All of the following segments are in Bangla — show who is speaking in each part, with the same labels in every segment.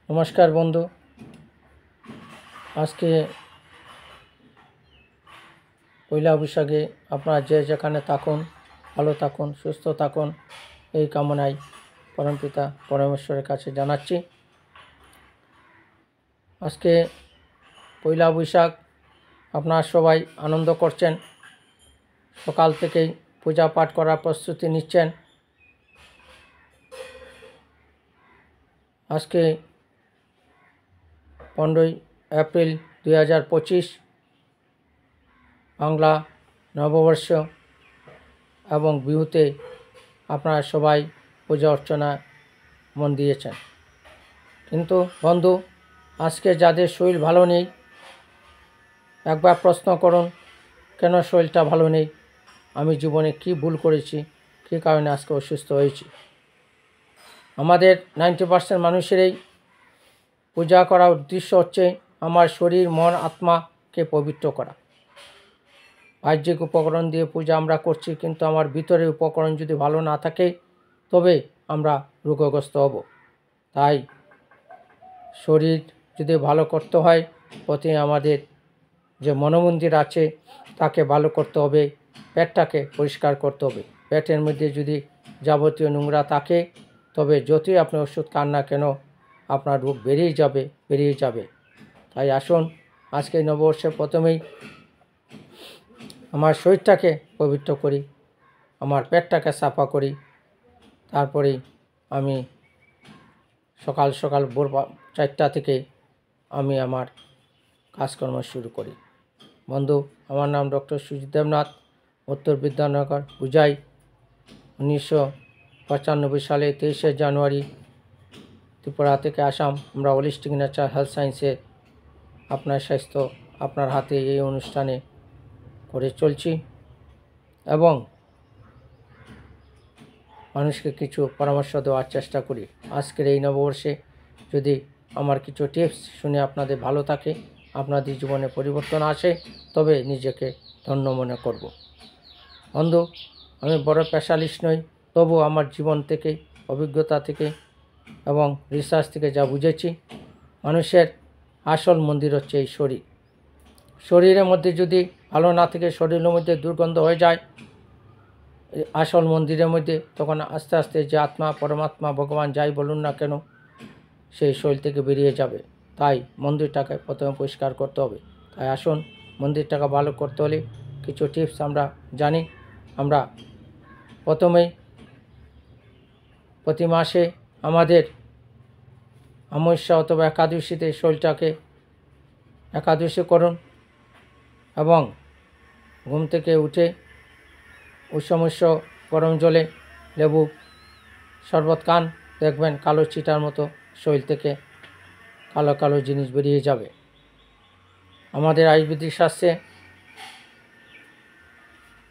Speaker 1: নমস্কার বন্ধু, আজকে পয়লা বৈশাখে আপনারা যে যেখানে থাকুন ভালো থাকুন, সুস্থ থাকুন এই কামনায় পরমপিতা পরমেশ্বরের কাছে জানাচ্ছি। আজকে পয়লা বৈশাখ, আপনারা সবাই আনন্দ করছেন, সকাল থেকেই পূজা পাঠ করার প্রস্তুতি নিচ্ছেন। আজকে 15ই এপ্রিল 2025 বাংলা নববর্ষ এবং বিহুতে আপনারা সবাই পূজা অর্চনা মন দিয়েছেন। কিন্তু বন্ধু, আজকে যাদের শরীর ভালো নেই, একবার প্রশ্ন করুন, কেন শরীরটা ভালো নেই? আমি জীবনে কি ভুল করেছি, কী কারণে আজকে অসুস্থ হয়েছি? আমাদের 90% মানুষেরই পূজা করার উদ্দেশ্য হচ্ছে আমার শরীর, মন, আত্মাকে পবিত্র করা। বাহ্যিক উপকরণ দিয়ে পূজা আমরা করছি, কিন্তু আমার ভিতরের উপকরণ যদি ভালো না থাকে তবে আমরা রোগগ্রস্ত হব। তাই শরীর যদি ভালো করতে হয়, প্রথমে আমাদের যে মনোমন্দির আছে তাকে ভালো করতে হবে, পেটটাকে পরিষ্কার করতে হবে। পেটের মধ্যে যদি যাবতীয় নোংরা থাকে তবে যতই আপনি ওষুধ খান না কেন আপনার রোগ বেরিয়ে যাবে। তাই আসুন আজকে নববর্ষে প্রথমেই আমার শরীরটাকে পবিত্র করি, আমার পেটটাকে সাফা করি, তারপরেই আমি সকাল ভোর 4টা থেকে আমি আমার কাজকর্ম শুরু করি। বন্ধু, আমার নাম ডক্টর সুজিত দেবনাথ, উত্তর বিদ্যানগর, হুজাই। 1995 সালে 23শে জানুয়ারি ত্রিপুরা থেকে আসাম আমরা হোলিস্টিক নেচার হেলথ সায়েন্সে আপনার স্বাস্থ্য আপনার হাতে এই অনুষ্ঠানে করে চলছি এবং মানুষকে কিছু পরামর্শ দেওয়ার চেষ্টা করি। আজকের এই নববর্ষে যদি আমার কিছু টিপস শুনে আপনাদের ভালো থাকে, আপনাদের জীবনে পরিবর্তন আসে, তবে নিজেকে ধন্য মনে করব। বন্ধু, আমি বড় স্পেশালিস্ট নই, তবু আমার জীবন থেকে, অভিজ্ঞতা থেকে এবং রিসার্চ থেকে যা বুঝেছি, মানুষের আসল মন্দির হচ্ছে এই শরীর। শরীরের মধ্যে যদি ভালো না থেকে শরীরের মধ্যে দুর্গন্ধ হয়ে যায় আসল মন্দিরের মধ্যে, তখন আস্তে আস্তে যে আত্মা, পরমাত্মা, ভগবান যাই বলুন না কেন সেই শরীর থেকে বেরিয়ে যাবে। তাই মন্দিরটাকে প্রথমে পরিষ্কার করতে হবে। তাই আসুন, মন্দিরটাকে ভালো করতে হলে কিছু টিপস আমরা জানি। আমরা প্রথমেই প্রতি মাসে আমাদের অমাবস্যা অথবা একাদশীতে শরীরটাকে একাদশী করুন এবং ঘুম থেকে উঠে উষ্ণ গরম জলে লেবু শরবত খান, দেখবেন কালো চিটার মতো শরীর থেকে কালো কালো জিনিস বেরিয়ে যাবে। আমাদের আয়ুর্বেদিক শাস্ত্রে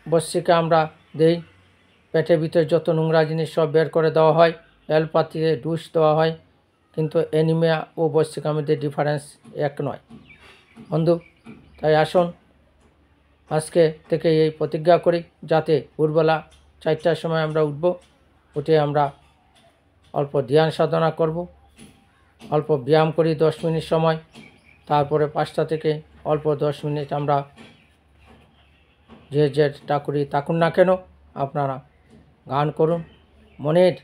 Speaker 1: বস্ত্রিকা আমরা দেই, পেটের ভিতরে যত নোংরা জিনিস সব বের করে দেওয়া হয়, অ্যালোপ্যাথিতে ডুস দেওয়া হয়, কিন্তু অ্যানিমিয়া ও বস্ত্রিকার মধ্যে ডিফারেন্স এক নয় বন্ধু। তাই আসুন আজকে থেকে এই প্রতিজ্ঞা করি, যাতে ভোরবেলা 4টার সময় আমরা উঠে আমরা অল্প ধ্যান সাধনা করব, অল্প ব্যায়াম করি 10 মিনিট সময়, তারপরে 5টা থেকে অল্প 10 মিনিট আমরা যেটা করি থাকুন না কেন আপনারা গান করুন মনের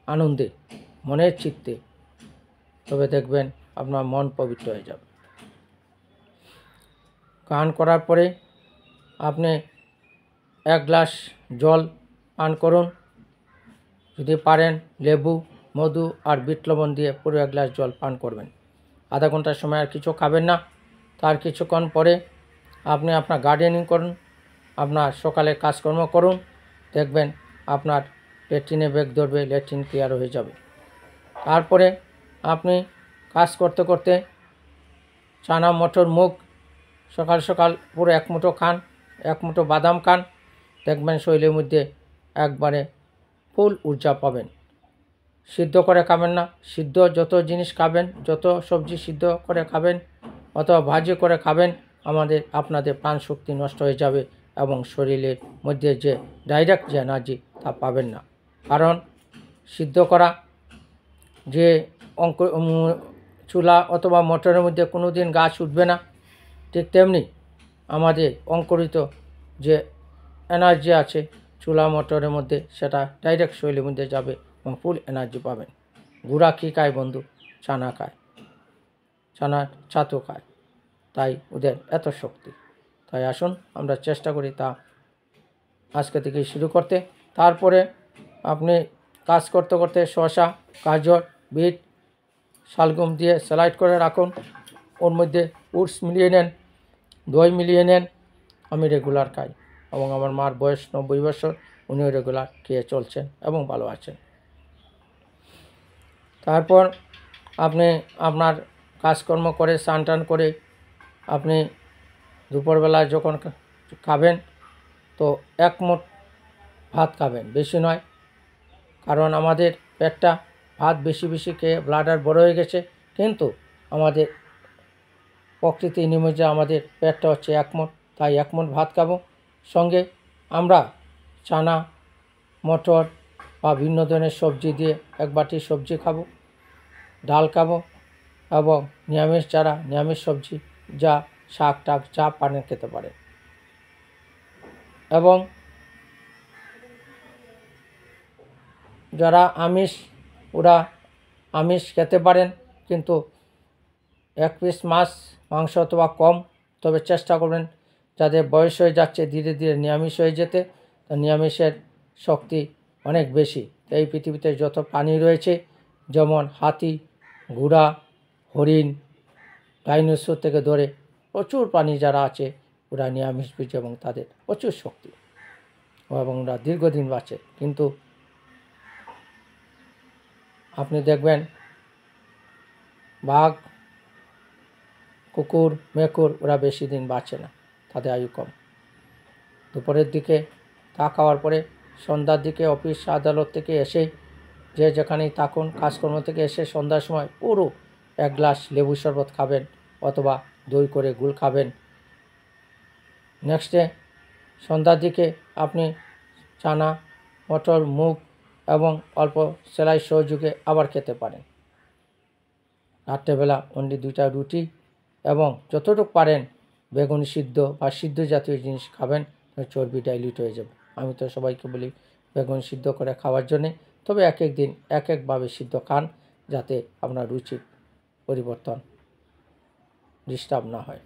Speaker 1: আনন্দে, মনের চিত্তে, তবে দেখবেন আপনার মন পবিত্র হয়ে যাবে। গান করার পরে আপনি 1 গ্লাস জল পান করুন, যদি পারেন লেবু, মধু আর বিট লবণ দিয়ে পুরো 1 গ্লাস জল পান করবেন। আধা ঘন্টার সময় আর কিছু খাবেন না। তার কিছুক্ষণ পরে আপনি আপনার গার্ডেনিং করুন, আপনার সকালে কাজকর্ম করুন, দেখবেন আপনার ল্যাট্রিনে বেগ ধরবে, ল্যাট্রিন ক্লিয়ার হয়ে যাবে। তারপরে আপনি কাজ করতে করতে চানা, মটর, মুগ সকাল পুরো 1 মুঠো খান, 1 মুঠো বাদাম খান, দেখবেন শরীরের মধ্যে একবারে ফুল ঊর্জা পাবেন। সিদ্ধ করে খাবেন না, সিদ্ধ যত জিনিস খাবেন, যত সবজি সিদ্ধ করে খাবেন অথবা ভাজি করে খাবেন, আপনাদের প্রাণ শক্তি নষ্ট হয়ে যাবে এবং শরীরের মধ্যে যে ডাইরেক্ট যে এনার্জি তা পাবেন না। কারণ সিদ্ধ করা যে চুলা অথবা মোটরের মধ্যে কোনো দিন গাছ উঠবে না, ঠিক তেমনি আমাদের অঙ্কুরিত যে এনার্জি আছে চুলা মোটরের মধ্যে সেটা ডাইরেক্ট শরীরের মধ্যে যাবে এবং ফুল এনার্জি পাবেন। গুড়া কী খায় বন্ধু? চানা খায়, চানা ছাতু খায়, তাই ওদের এত শক্তি। তাই আসুন আমরা চেষ্টা করি তা আজকে থেকে শুরু করতে। তারপরে আপনি কাজ করতে করতে শসা, গাজর, বিট, শালগম দিয়ে স্যালাড করে রাখুন, ওর মধ্যে ওটস মিলিয়ে নেন, দই মিলিয়ে নেন। আমি রেগুলার খাই এবং আমার মার বয়স 90 বছর, উনিও রেগুলার খেয়ে চলছেন এবং ভালো আছেন। তারপর আপনি আপনার কাজকর্ম করে স্নান টান করে আপনি দুপুরবেলা যখন খাবেন তো 1 মুঠ ভাত খাবেন, বেশি নয়। কারণ আমাদের পেটটা ভাত বেশি বেশি খেয়ে ব্লাডার বড় হয়ে গেছে, কিন্তু আমাদের প্রকৃতি নিয়মে আমাদের পেটটা হচ্ছে 1 মুঠ, তাই 1 মুঠ ভাত খাবো। সঙ্গে আমরা চানা, মটর বা ভিন্ন ধরনের সবজি দিয়ে 1 বাটি সবজি খাবো, ডাল খাবো এবং নিরামিষ যারা নিরামিষ সবজি যা শাক টাক যা পারেন খেতে পারে। এবং যারা আমিষ ওরা আমিষ খেতে পারেন, কিন্তু 1 পিস মাছ মাংস অথবা কম, তবে চেষ্টা করবেন যাদের বয়স হয়ে যাচ্ছে ধীরে ধীরে নিরামিষ হয়ে যেতে। তো নিরামিষের শক্তি অনেক বেশি। এই পৃথিবীতে যত প্রাণী রয়েছে, যেমন হাতি, ঘোড়া, হরিণ, ডাইনোসর থেকে ধরে প্রচুর প্রাণী যারা আছে ওরা নিরামিষভোজী এবং তাদের প্রচুর শক্তি এবং ওরা দীর্ঘদিন বাঁচে। কিন্তু আপনি দেখবেন বাঘ, কুকুর, মেকুর ওরা বেশি দিন বাঁচে না, তাদের আয়ু কম। দুপুরের দিকে তা খাওয়ার পরে সন্ধ্যার দিকে অফিস আদালত থেকে এসে যে যেখানেই থাকুন, কাজকর্ম থেকে এসে সন্ধ্যার সময় পুরো 1 গ্লাস লেবু শরবত খাবেন অথবা দই করে গুল খাবেন। নেক্সট ডে সন্ধ্যার দিকে আপনি চানা, মটর, মুগ এবং অল্প সেলাই সহযোগে আবার খেতে পারেন। রাত্রেবেলা অনলি 2টা রুটি এবং যতটুকু পারেন বেগুনি সিদ্ধ বা সিদ্ধ জাতীয় জিনিস খাবেন, চর্বি ডাইলিউট হয়ে যাবে। আমি তো সবাইকে বলি বেগুন সিদ্ধ করে খাওয়ার জন্যে, তবে এক এক দিন এক একভাবে সিদ্ধ খান যাতে আপনার রুচির পরিবর্তন ডিস্টার্ব না হয়।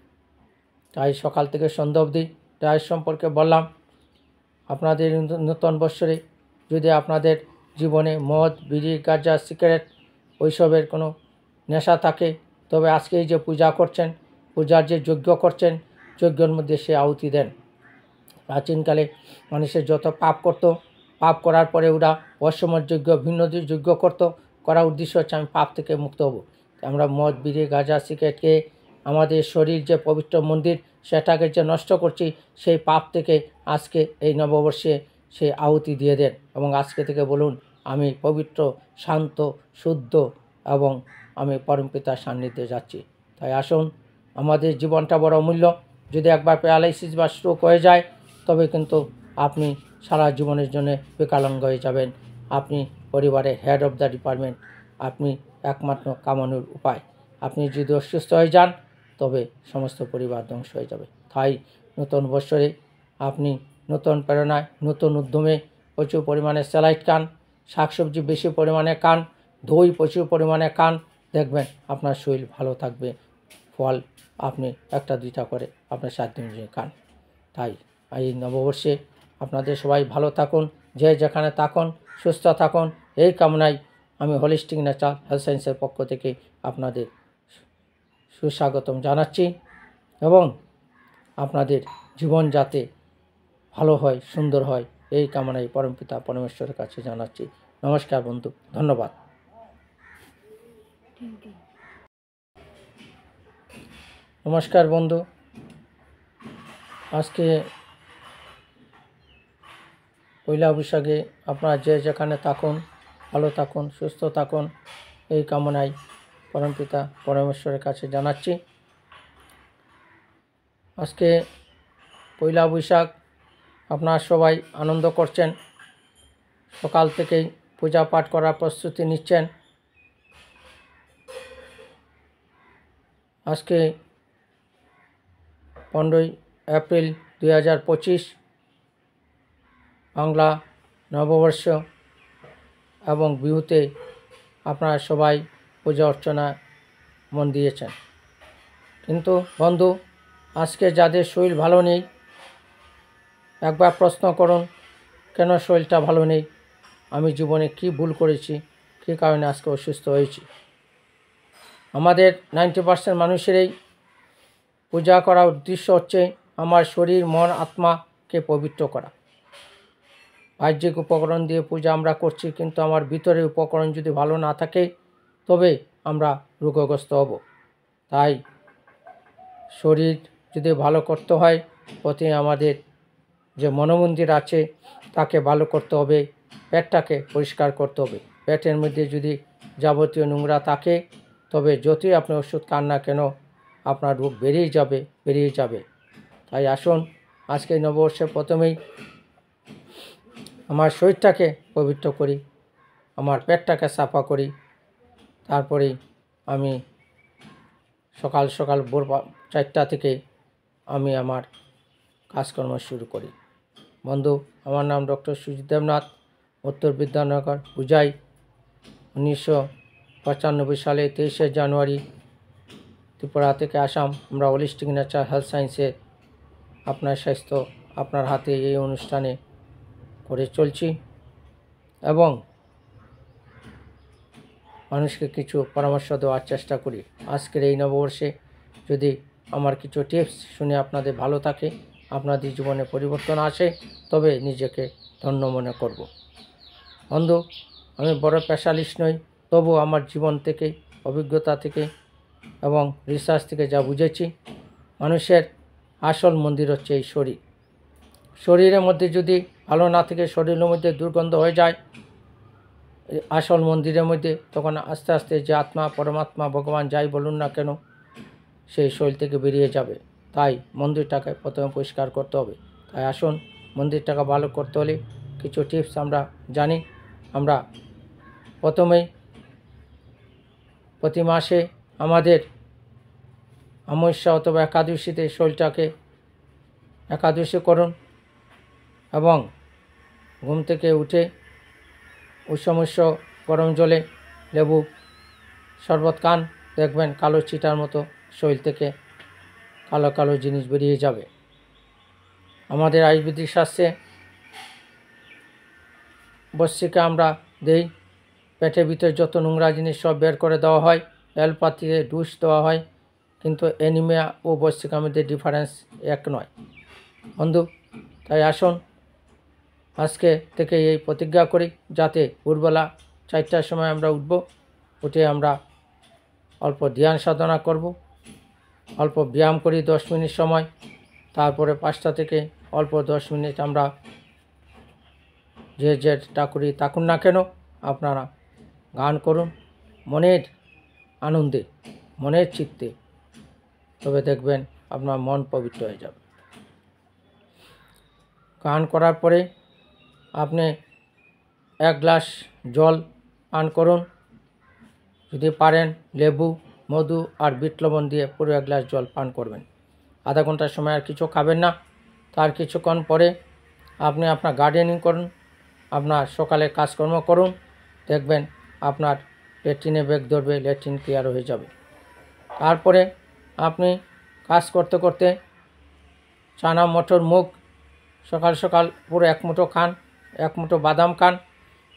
Speaker 1: তাই সকাল থেকে সন্ধ্যা অবধি ডায়েট সম্পর্কে বললাম। আপনাদের নতুন বৎসরে যদি আপনাদের জীবনে মদ, বিড়ি, গাঁজা, সিগারেট ওইসবের কোনো নেশা থাকে, তবে আজকে এই যে পূজা করছেন, পূজার যে যজ্ঞ করছেন, যজ্ঞের মধ্যে সে আহুতি দেন। প্রাচীনকালে মানুষের যত পাপ করত, পাপ করার পরে ওরা অসময় যজ্ঞ, ভিন্ন যজ্ঞ করত, করার উদ্দেশ্য হচ্ছে আমি পাপ থেকে মুক্ত হব। আমরা মদ, বিড়ি, গাঁজা, সিগারেটকে আমাদের শরীর যে পবিত্র মন্দির সেটাকে যে নষ্ট করছি, সেই পাপ থেকে আজকে এই নববর্ষে সে আহুতি দিয়ে দেন এবং আজকে থেকে বলুন আমি পবিত্র, শান্ত, শুদ্ধ এবং আমি পরমপিতার সান্নিধ্যে যাচ্ছি। তাই আসুন, আমাদের জীবনটা বড় অমূল্য। যদি একবার প্যারালাইসিস বা স্ট্রোক হয়ে যায় তবে কিন্তু আপনি সারা জীবনের জন্য বিকলাঙ্গ হয়ে যাবেন। আপনি পরিবারের হেড অফ দ্য ডিপার্টমেন্ট, আপনি একমাত্র কামানোর উপায়। আপনি যদি অসুস্থ হয়ে যান তবে সমস্ত পরিবার ধ্বংস হয়ে যাবে। তাই নতুন বছরে আপনি নতুন প্রেরণায়, নতুন উদ্যমে প্রচুর পরিমাণে স্যালাড খান, শাকসবজি বেশি পরিমাণে খান, দই প্রচুর পরিমাণে খান, দেখবেন আপনার শরীর ভালো থাকবে। ফল আপনি 1টা 2টা করে আপনার 7 দিন খান। তাই এই নববর্ষে আপনাদের সবাই ভালো থাকুন, যে যেখানে থাকুন সুস্থ থাকুন, এই কামনায় আমি হোলিস্টিক নেচার হেলথ সায়েন্সের পক্ষ থেকে আপনাদের সুস্বাগতম জানাচ্ছি এবং আপনাদের জীবন যাতে ভালো হয়, সুন্দর হয়, এই কামনায় পরমপিতা পরমেশ্বরের কাছে জানাচ্ছি। নমস্কার বন্ধু, ধন্যবাদ। নমস্কার বন্ধু, আজকে পয়লা বৈশাখে আপনারা যে যেখানে থাকুন ভালো থাকুন, সুস্থ থাকুন, এই কামনায় পরমপিতা পরমেশ্বরের কাছে জানাচ্ছি। আজকে পয়লা বৈশাখ আপনারা সবাই আনন্দ করছেন, সকাল থেকেই পূজা পাঠ করার প্রস্তুতি নিচ্ছেন। আজকে 15ই এপ্রিল 2025 বাংলা নববর্ষ এবং বিহুতে আপনারা সবাই পূজা অর্চনা মন দিয়েছেন। কিন্তু বন্ধু, আজকে যাদের শরীর ভালো নেই, একবার প্রশ্ন করুন, কেন শরীরটা ভালো নেই? আমি জীবনে কি ভুল করেছি, কী কারণে আজকে অসুস্থ হয়েছি? আমাদের 90% মানুষেরই পূজা করার উদ্দেশ্য হচ্ছে আমার শরীর, মন, আত্মাকে পবিত্র করা। বাহ্যিক উপকরণ দিয়ে পূজা আমরা করছি, কিন্তু আমার ভিতরের উপকরণ যদি ভালো না থাকে তবে আমরা রোগগ্রস্ত হব। তাই শরীর যদি ভালো করতে হয়, প্রথমে আমাদের যে মনোমন্দির আছে তাকে ভালো করতে হবে, পেটটাকে পরিষ্কার করতে হবে। পেটের মধ্যে যদি যাবতীয় নোংরা থাকে তবে যতই আপনি ওষুধ খান না কেন আপনার রোগ বেরিয়ে যাবে। তাই আসুন আজকে নববর্ষের প্রথমেই আমার শরীরটাকে পবিত্র করি, আমার পেটটাকে সাফা করি, তারপরেই আমি সকাল সকাল ভোর 4টা থেকে আমি আমার কাজকর্ম শুরু করি। বন্ধু, আমার নাম ডক্টর সুজিত দেবনাথ, উত্তর বিদ্যানগর, পূজাই। 1995 সালে 23শে জানুয়ারি ত্রিপুরা থেকে আসাম আমরা হোলিস্টিক নেচার হেলথ সায়েন্সে আপনার স্বাস্থ্য আপনার হাতে এই অনুষ্ঠানে করে চলছি এবং মানুষকে কিছু পরামর্শ দেওয়ার চেষ্টা করি। আজকের এই নববর্ষে যদি আমার কিছু টিপস শুনে আপনাদের ভালো থাকে, আপনাদের জীবনে পরিবর্তন আসে, তবে নিজেকে ধন্য মনে করব। বন্ধু, আমি বড় স্পেশালিস্ট নই, তবু আমার জীবন থেকে, অভিজ্ঞতা থেকে এবং রিসার্চ থেকে যা বুঝেছি, মানুষের আসল মন্দির হচ্ছে এই শরীর। শরীরের মধ্যে যদি ভালো না থেকে শরীরের মধ্যে দুর্গন্ধ হয়ে যায় আসল মন্দিরের মধ্যে, তখন আস্তে আস্তে যে আত্মা, পরমাত্মা, ভগবান যাই বলুন না কেন সেই শরীর থেকে বেরিয়ে যাবে। তাই মন্দিরটাকে প্রথমে পরিষ্কার করতে হবে। তাই আসুন মন্দিরটাকে ভালো করতে হলে কিছু টিপস আমরা জানি। আমরা প্রথমেই প্রতি মাসে আমাদের অমাবস্যা অথবা একাদশীতে শরীরটাকে একাদশী করুন এবং ঘুম থেকে উঠে উষ্ণ গরম জলে লেবু শরবত খান, দেখবেন কালো চিটার মতো শরীর থেকে কালো কালো জিনিস বেরিয়ে যাবে। আমাদের আয়ুর্বেদিক শাস্ত্রে বস্ত্রিকা আমরা দেই, পেটের ভিতরে যত নোংরা জিনিস সব বের করে দেওয়া হয়, অ্যালোপ্যাথিতে ডুস দেওয়া হয়, কিন্তু অ্যানিমিয়া ও বস্ত্রিকার মধ্যে ডিফারেন্স এক নয় বন্ধু। তাই আসুন আজকে থেকে এই প্রতিজ্ঞা করি, যাতে ভোরবেলা 4টার সময় আমরা উঠে আমরা অল্প ধ্যান সাধনা করব, অল্প ব্যায়াম করি 10 মিনিট সময়, তারপরে 5টা থেকে অল্প 10 মিনিট আমরা যেটা করি থাকুন না কেন আপনারা গান করুন মনের আনন্দে, মনের চিত্তে, তবে দেখবেন আপনার মন পবিত্র হয়ে যাবে। গান করার পরে আপনি 1 গ্লাস জল পান করুন, যদি পারেন লেবু, মধু আর বিট লবণ দিয়ে পুরো 1 গ্লাস জল পান করবেন। আধা ঘন্টার সময় আর কিছু খাবেন না। তার কিছুক্ষণ পরে আপনি আপনার গার্ডেনিং করুন, আপনার সকালে কাজকর্ম করুন, দেখবেন আপনার ল্যাট্রিনে বেগ ধরবে, ল্যাট্রিন ক্লিয়ার হয়ে যাবে। তারপরে আপনি কাজ করতে করতে চানা, মটর, মুগ সকাল সকাল পুরো 1 মুঠো খান, 1 মুঠো বাদাম খান,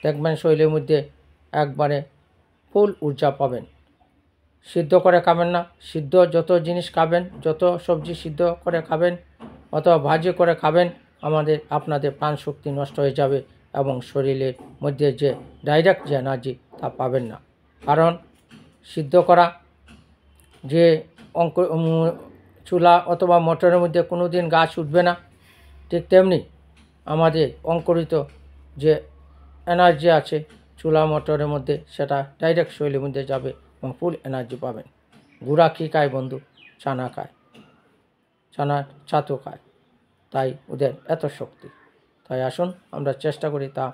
Speaker 1: দেখবেন শরীরের মধ্যে একবারে ফুল ঊর্জা পাবেন। সিদ্ধ করে খাবেন না, সিদ্ধ যত জিনিস খাবেন, যত সবজি সিদ্ধ করে খাবেন অথবা ভাজি করে খাবেন, আপনাদের প্রাণ শক্তি নষ্ট হয়ে যাবে এবং শরীরের মধ্যে যে ডাইরেক্ট যে এনার্জি তা পাবেন না। কারণ সিদ্ধ করা যে চুলা অথবা মোটরের মধ্যে কোনো দিন গাছ উঠবে না, ঠিক তেমনি আমাদের অঙ্কুরিত যে এনার্জি আছে চুলা মোটরের মধ্যে, সেটা ডাইরেক্ট শরীরের মধ্যে যাবে এবং ফুল এনার্জি পাবেন। গুঁড়া কী খায় বন্ধু? চানা খায়, চানার ছাতু খায়, তাই ওদের এত শক্তি। তাই আসুন আমরা চেষ্টা করি তা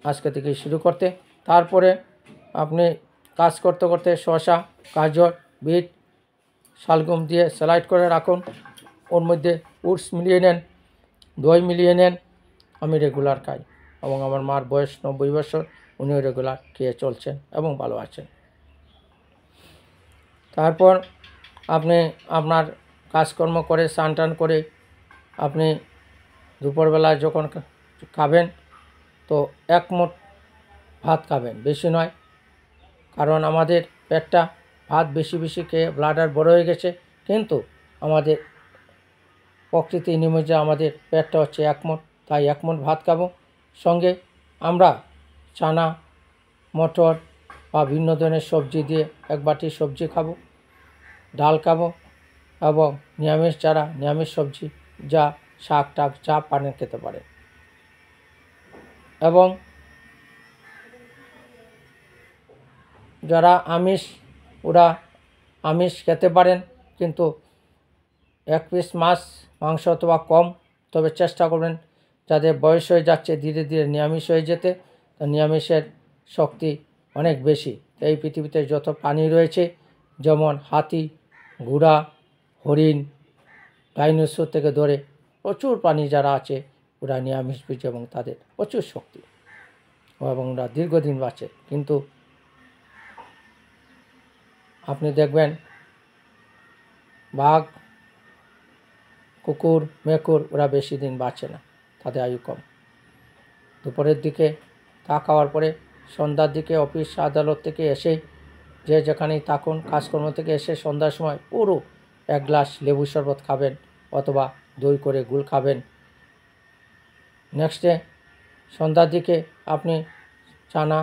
Speaker 1: আজকে থেকে শুরু করতে। তারপরে আপনি কাজ করতে করতে শসা, গাজর, বিট শালগম দিয়ে স্যালাইড করে রাখুন, ওর মধ্যে ওটস মিলিয়ে নেন, দই মিলিয়ে নেন। আমি রেগুলার খাই এবং আমার মার বয়স 90 বছর, উনিও রেগুলার খেয়ে চলছেন এবং ভালো আছেন। তারপর আপনি আপনার কাজকর্ম করে স্নান টান করে আপনি দুপুরবেলায় যখন খাবেন তো 1 মুঠ ভাত খাবেন, বেশি নয়। কারণ আমাদের পেটটা ভাত বেশি বেশি খেয়ে ব্লাডার বড় হয়ে গেছে, কিন্তু আমাদের প্রকৃতি নিয়মে আমাদের পেটটা হচ্ছে 1 মুঠ, তাই 1 মুঠ ভাত খাবো। সঙ্গে আমরা চানা, মটর বা ভিন্ন ধরনের সবজি দিয়ে 1 বাটি সবজি খাবো, ডাল খাবো এবং নিরামিষ যারা নিরামিষ সবজি যা শাক টাক যা পারেন খেতে পারে। এবং যারা আমিষ, ওরা আমিষ খেতে পারেন, কিন্তু 1 পিস মাছ মাংস অথবা কম, তবে চেষ্টা করবেন যাদের বয়স হয়ে যাচ্ছে ধীরে ধীরে নিরামিষ হয়ে যেতে। তো নিরামিষের শক্তি অনেক বেশি। এই পৃথিবীতে যত প্রাণী রয়েছে, যেমন হাতি, ঘোড়া, হরিণ, ডাইনোসর থেকে ধরে প্রচুর প্রাণী যারা আছে, ওরা নিরামিষভোজী এবং তাদের প্রচুর শক্তি এবং ওরা দীর্ঘদিন বাঁচে। কিন্তু আপনি দেখবেন বাঘ, কুকুর, মেকুর ওরা বেশি দিন বাঁচে না, তাদের আয়ু কম। দুপুরের দিকে তা খাওয়ার পরে সন্ধ্যার দিকে অফিস আদালত থেকে এসে যে যেখানেই থাকুন, কাজকর্ম থেকে এসে সন্ধ্যার সময় পুরো 1 গ্লাস লেবু শরবত খাবেন অথবা দই করে গুল খাবেন। নেক্সট ডে সন্ধ্যার দিকে আপনি চানা,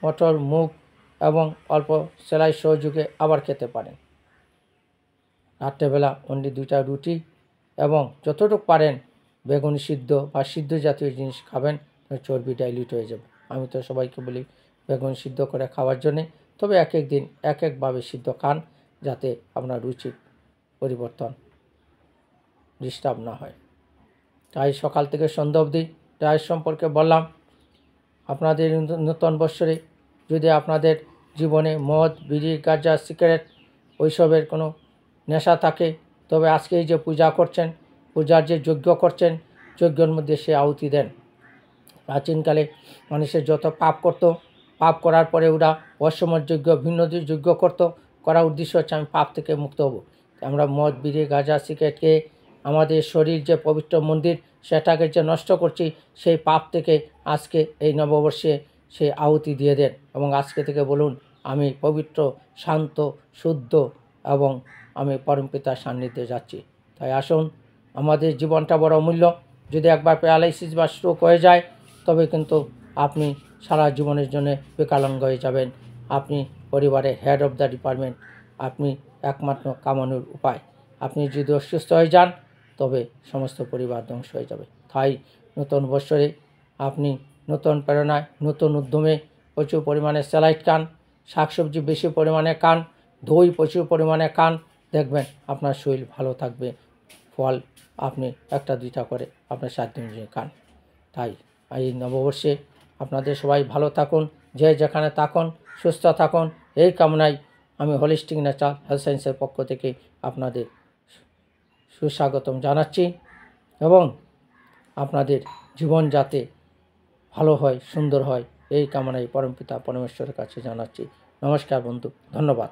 Speaker 1: মটর, মুগ এবং অল্প সেলাই সহযোগে আবার খেতে পারেন। রাত্রেবেলা অনলি 2টা রুটি এবং যতটুকু পারেন বেগুনি সিদ্ধ বা সিদ্ধ জাতীয় জিনিস খাবেন, চর্বি ডাইলিউট হয়ে যাবে। আমি তো সবাইকে বলি বেগুন সিদ্ধ করে খাওয়ার জন্যে, তবে এক এক দিন এক একভাবে সিদ্ধ খান, যাতে আপনার রুচির পরিবর্তন ডিস্টার্ব না হয়। তাই সকাল থেকে সন্ধ্যা অবধি ডায়েট সম্পর্কে বললাম। আপনাদের নতুন বৎসরে যদি আপনাদের জীবনে মদ, বিড়ি, গাঁজা, সিগারেট ওইসবের কোনো নেশা থাকে, তবে আজকে এই যে পূজা করছেন, পূজার যে যজ্ঞ করছেন, যজ্ঞের মধ্যে সে আহুতি দেন। প্রাচীনকালে মানুষের যত পাপ করত, পাপ করার পরে ওরা অসময় যজ্ঞ, ভিন্ন যজ্ঞ করত, করার উদ্দেশ্য হচ্ছে আমি পাপ থেকে মুক্ত হব। আমরা মদ, বিড়ি, গাঁজা, সিগারেটকে আমাদের শরীর যে পবিত্র মন্দির, সেটাকে যে নষ্ট করছি, সেই পাপ থেকে আজকে এই নববর্ষে সে আহুতি দিয়ে দেন এবং আজকে থেকে বলুন আমি পবিত্র, শান্ত, শুদ্ধ এবং আমি পরমপিতার সান্নিধ্যে যাচ্ছি। তাই আসুন, আমাদের জীবনটা বড় অমূল্য। যদি একবার প্যারালাইসিস বা স্ট্রোক হয়ে যায়, তবে কিন্তু আপনি সারা জীবনের জন্য বিকলাঙ্গ হয়ে যাবেন। আপনি পরিবারের হেড অফ দ্য ডিপার্টমেন্ট, আপনি একমাত্র কামানোর উপায়। আপনি যদি অসুস্থ হয়ে যান, তবে সমস্ত পরিবার ধ্বংস হয়ে যাবে। তাই নতুন বছরে আপনি নতুন প্রেরণায়, নতুন উদ্যমে প্রচুর পরিমাণে স্যালাইড খান, শাকসবজি বেশি পরিমাণে খান, দই প্রচুর পরিমাণে খান, দেখবেন আপনার শরীর ভালো থাকবে। ফল আপনি 1টা 2টা করে আপনার 7 দিন খান। তাই এই নববর্ষে আপনাদের সবাই ভালো থাকুন, যে যেখানে থাকুন সুস্থ থাকুন, এই কামনায় আমি হোলিস্টিক নেচার হেলথ সায়েন্সের পক্ষ থেকে আপনাদের সুস্বাগতম জানাচ্ছি এবং আপনাদের জীবন যাতে ভালো হয়, সুন্দর হয়, এই কামনায় পরমপিতা পরমেশ্বরের কাছে জানাচ্ছি। নমস্কার বন্ধু, ধন্যবাদ।